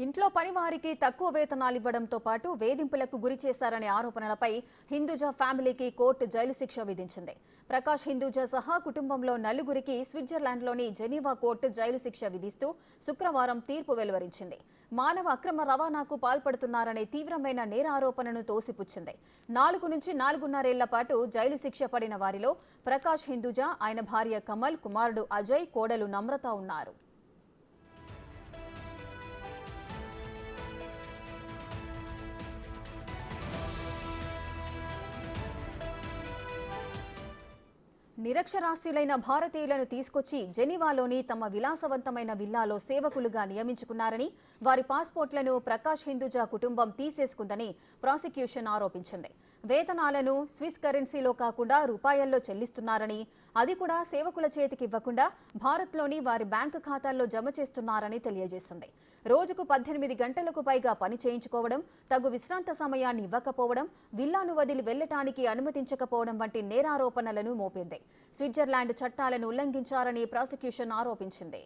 ఇంట్లో పనివారికి తక్కువ వేతనాలు ఇవ్వడంతో పాటు వేధింపులకు గురి చేశారనే ఆరోపణలపై హిందూజా ఫ్యామిలీకి కోర్టు జైలు శిక్ష విధించింది. ప్రకాష్ హిందూజా సహా కుటుంబంలో నలుగురికి స్విట్జర్లాండ్లోని జెనీవా కోర్టు జైలు శిక్ష విధిస్తూ శుక్రవారం తీర్పు వెలువరించింది. మానవ అక్రమ రవాణాకు పాల్పడుతున్నారనే తీవ్రమైన నేరారోపణను తోసిపుచ్చింది. 4 నుంచి 4.5 ఏళ్ల పాటు జైలు శిక్ష పడిన వారిలో ప్రకాష్ హిందూజా, ఆయన భార్య కమల్, కుమారుడు అజయ్, కోడలు నమ్రత ఉన్నారు. నిరక్షరాస్యులైన భారతీయులను తీసుకొచ్చి జెనీవాలోని తమ విలాసవంతమైన విల్లాలో సేవకులుగా నియమించుకున్నారని, వారి పాస్పోర్ట్లను ప్రకాష్ హిందూజా కుటుంబం తీసేసుకుందని ప్రాసిక్యూషన్ ఆరోపించింది. వేతనాలను స్విస్ కరెన్సీలో కాకుండా రూపాయల్లో చెల్లిస్తున్నారని, అది కూడా సేవకుల చేతికి ఇవ్వకుండా భారత్లోని వారి బ్యాంకు ఖాతాల్లో జమ చేస్తున్నారని తెలియజేసింది. రోజుకు 18 గంటలకు పైగా పని చేయించుకోవడం, తగు విశ్రాంత సమయాన్ని ఇవ్వకపోవడం, విల్లాను వదిలి వెళ్లటానికి అనుమతించకపోవడం వంటి నేరారోపణలను మోపింది. స్విట్జర్లాండ్ చట్టాలను ఉల్లంఘించారని ప్రాసిక్యూషన్ ఆరోపించింది.